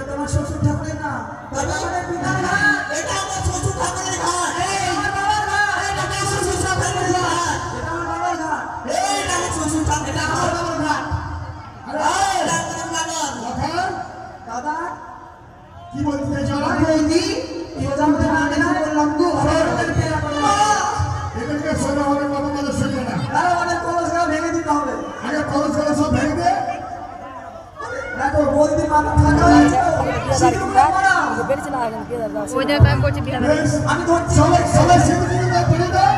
তোমার শ্বশুর ঠাকুরের না, এটা আমাদের পিতার ঘাট, এটা আমার শ্বশুর ঠাকুরের ঘাট, আমার বাবার ঘাট, এটা আমার শ্বশুর ঠাকুরের ঘাট, এটা আমার বাবার ঘাট, এটা আমার শ্বশুর ঠাকুরের, এটা আমার বাবার ঘাট। দাদা কি বলতে চাইছো? এদেরকে সোজা হবে কত বলে সোজা না। আমাদের কলসটা ভেঙে দিতে হবে। আগে কলস করে সব ভেঙে দে। দেখো বৌদি মাথা ফাটা হয়েছে, ওই দেখো আমি বলছি বিহার আমি ধরছি সবাই সবাই সিঁদুর দিকে পড়ে দাও।